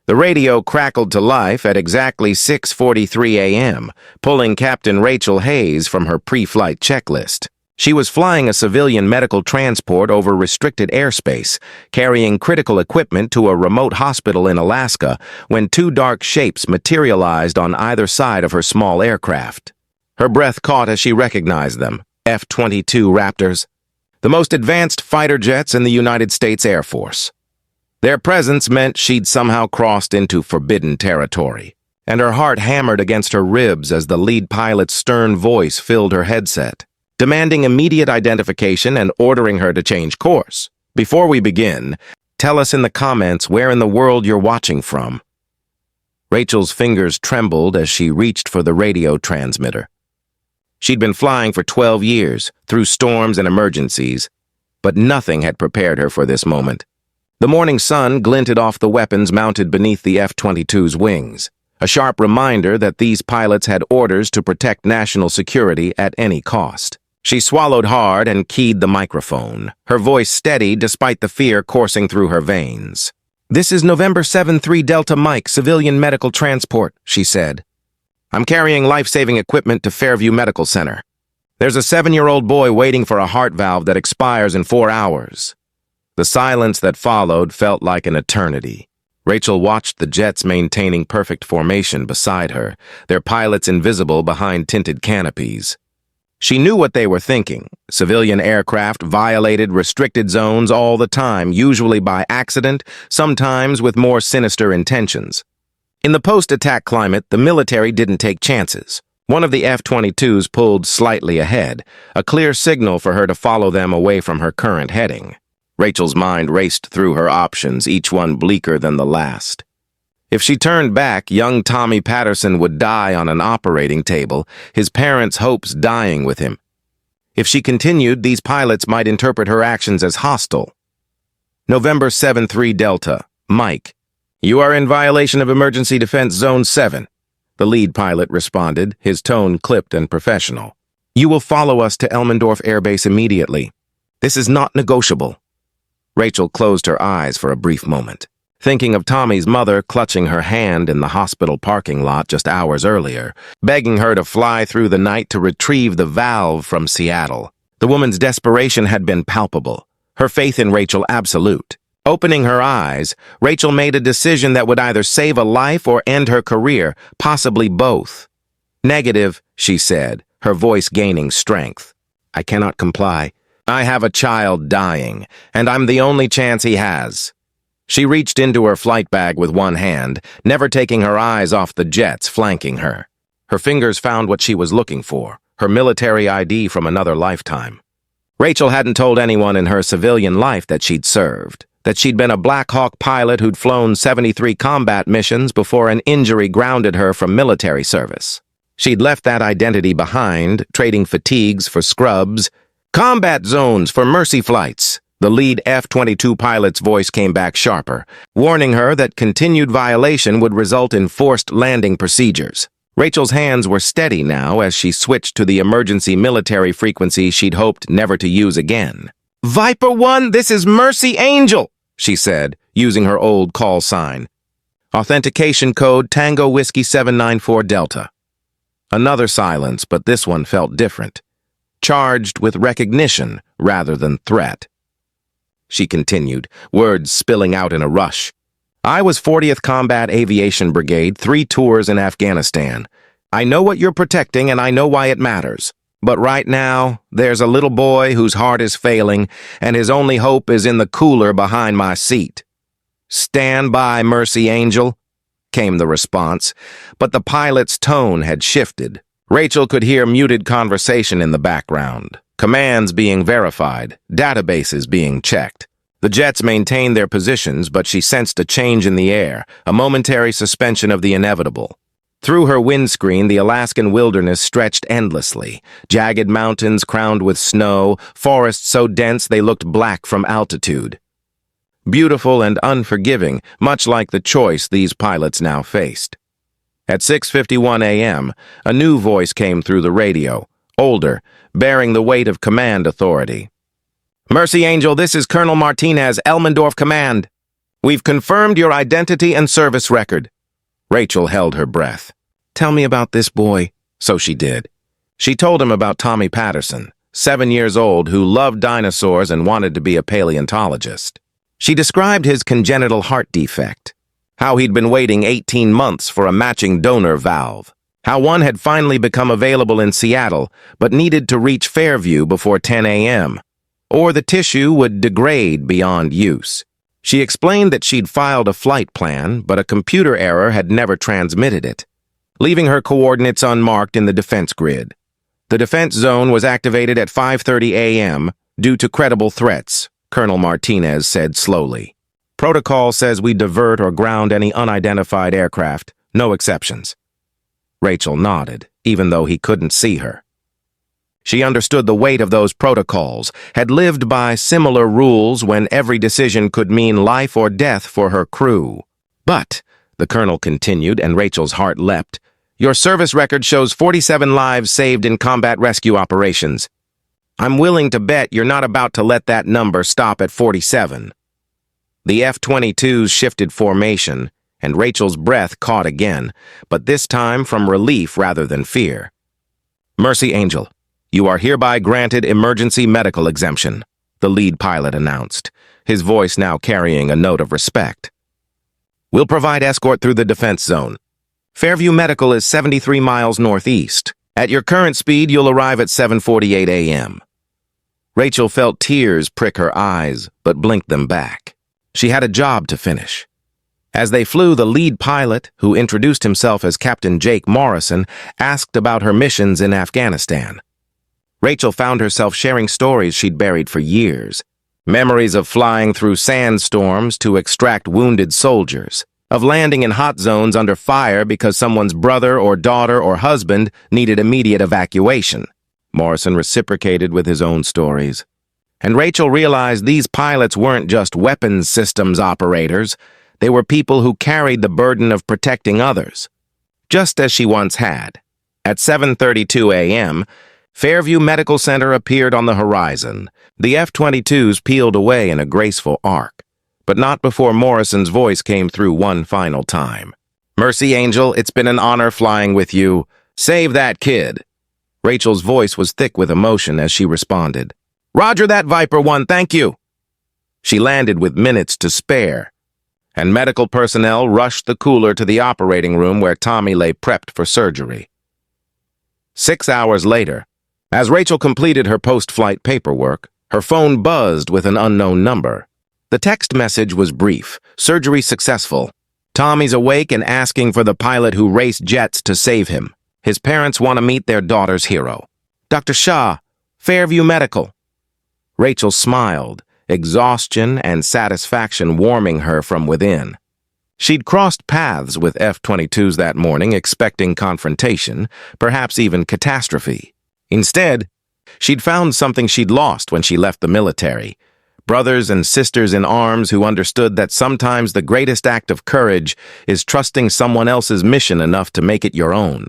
The radio crackled to life at exactly 6:43 a.m., pulling Captain Rachel Hayes from her pre-flight checklist. She was flying a civilian medical transport over restricted airspace, carrying critical equipment to a remote hospital in Alaska when two dark shapes materialized on either side of her small aircraft. Her breath caught as she recognized them, F-22 Raptors, the most advanced fighter jets in the United States Air Force. Their presence meant she'd somehow crossed into forbidden territory, and her heart hammered against her ribs as the lead pilot's stern voice filled her headset, demanding immediate identification and ordering her to change course. Before we begin, tell us in the comments where in the world you're watching from. Rachel's fingers trembled as she reached for the radio transmitter. She'd been flying for 12 years, through storms and emergencies, but nothing had prepared her for this moment. The morning sun glinted off the weapons mounted beneath the F-22's wings, a sharp reminder that these pilots had orders to protect national security at any cost. She swallowed hard and keyed the microphone, her voice steady despite the fear coursing through her veins. "This is November 7-3 Delta Mike, civilian medical transport," she said. "I'm carrying life-saving equipment to Fairview Medical Center. There's a 7-year-old boy waiting for a heart valve that expires in 4 hours." The silence that followed felt like an eternity. Rachel watched the jets maintaining perfect formation beside her, their pilots invisible behind tinted canopies. She knew what they were thinking. Civilian aircraft violated restricted zones all the time, usually by accident, sometimes with more sinister intentions. In the post-attack climate, the military didn't take chances. One of the F-22s pulled slightly ahead, a clear signal for her to follow them away from her current heading. Rachel's mind raced through her options, each one bleaker than the last. If she turned back, young Tommy Patterson would die on an operating table, his parents' hopes dying with him. If she continued, these pilots might interpret her actions as hostile. November 7-3 Delta, Mike. "You are in violation of Emergency Defense Zone 7, the lead pilot responded, his tone clipped and professional. "You will follow us to Elmendorf Air Base immediately. This is not negotiable." Rachel closed her eyes for a brief moment, thinking of Tommy's mother clutching her hand in the hospital parking lot just hours earlier, begging her to fly through the night to retrieve the valve from Seattle. The woman's desperation had been palpable, her faith in Rachel absolute. Opening her eyes, Rachel made a decision that would either save a life or end her career, possibly both. "Negative," she said, her voice gaining strength. "I cannot comply. I have a child dying, and I'm the only chance he has." She reached into her flight bag with one hand, never taking her eyes off the jets flanking her. Her fingers found what she was looking for, her military ID from another lifetime. Rachel hadn't told anyone in her civilian life that she'd served, that she'd been a Black Hawk pilot who'd flown 73 combat missions before an injury grounded her from military service. She'd left that identity behind, trading fatigues for scrubs, combat zones for mercy flights. The lead F-22 pilot's voice came back sharper, warning her that continued violation would result in forced landing procedures. Rachel's hands were steady now as she switched to the emergency military frequency she'd hoped never to use again. "Viper 1, this is Mercy Angel," she said, using her old call sign. "Authentication code Tango Whiskey 794 Delta." Another silence, but this one felt different, charged with recognition rather than threat. She continued, words spilling out in a rush. "I was 40th Combat Aviation Brigade, 3 tours in Afghanistan. I know what you're protecting and I know why it matters. But right now, there's a little boy whose heart is failing and his only hope is in the cooler behind my seat." "Stand by, Mercy Angel," came the response, but the pilot's tone had shifted. Rachel could hear muted conversation in the background. Commands being verified, databases being checked. The jets maintained their positions, but she sensed a change in the air, a momentary suspension of the inevitable. Through her windscreen, the Alaskan wilderness stretched endlessly, jagged mountains crowned with snow, forests so dense they looked black from altitude. Beautiful and unforgiving, much like the choice these pilots now faced. At 6:51 a.m., a new voice came through the radio, older, bearing the weight of command authority. "Mercy Angel, this is Colonel Martinez, Elmendorf Command." We've confirmed your identity and service record. Rachel held her breath. Tell me about this boy. So she did. She told him about Tommy Patterson, 7 years old, who loved dinosaurs and wanted to be a paleontologist. She described his congenital heart defect, how he'd been waiting 18 months for a matching donor valve, how one had finally become available in Seattle but needed to reach Fairview before 10 a.m., or the tissue would degrade beyond use. She explained that she'd filed a flight plan, but a computer error had never transmitted it, leaving her coordinates unmarked in the defense grid. The defense zone was activated at 5:30 a.m. due to credible threats, Colonel Martinez said slowly. Protocol says we divert or ground any unidentified aircraft, no exceptions. Rachel nodded, even though he couldn't see her. She understood the weight of those protocols, had lived by similar rules when every decision could mean life or death for her crew. But, the colonel continued, and Rachel's heart leapt, your service record shows 47 lives saved in combat rescue operations. I'm willing to bet you're not about to let that number stop at 47. The F-22s shifted formation, and Rachel's breath caught again, but this time from relief rather than fear. Mercy Angel, you are hereby granted emergency medical exemption, the lead pilot announced, his voice now carrying a note of respect. We'll provide escort through the defense zone. Fairview Medical is 73 miles northeast. At your current speed, you'll arrive at 7:48 a.m. Rachel felt tears prick her eyes, but blinked them back. She had a job to finish. As they flew, the lead pilot, who introduced himself as Captain Jake Morrison, asked about her missions in Afghanistan. Rachel found herself sharing stories she'd buried for years. Memories of flying through sandstorms to extract wounded soldiers, of landing in hot zones under fire because someone's brother or daughter or husband needed immediate evacuation. Morrison reciprocated with his own stories. And Rachel realized these pilots weren't just weapons systems operators. They were people who carried the burden of protecting others, just as she once had. At 7:32 a.m., Fairview Medical Center appeared on the horizon. The F-22s peeled away in a graceful arc, but not before Morrison's voice came through one final time. Mercy Angel, it's been an honor flying with you. Save that kid. Rachel's voice was thick with emotion as she responded. Roger that, Viper 1, thank you. She landed with minutes to spare, and medical personnel rushed the cooler to the operating room where Tommy lay prepped for surgery. 6 hours later, as Rachel completed her post-flight paperwork, her phone buzzed with an unknown number. The text message was brief. Surgery successful. Tommy's awake and asking for the pilot who raced jets to save him. His parents want to meet their daughter's hero. Dr. Shah, Fairview Medical. Rachel smiled, exhaustion and satisfaction warming her from within. She'd crossed paths with F-22s that morning, expecting confrontation, perhaps even catastrophe. Instead, she'd found something she'd lost when she left the military. Brothers and sisters in arms who understood that sometimes the greatest act of courage is trusting someone else's mission enough to make it your own.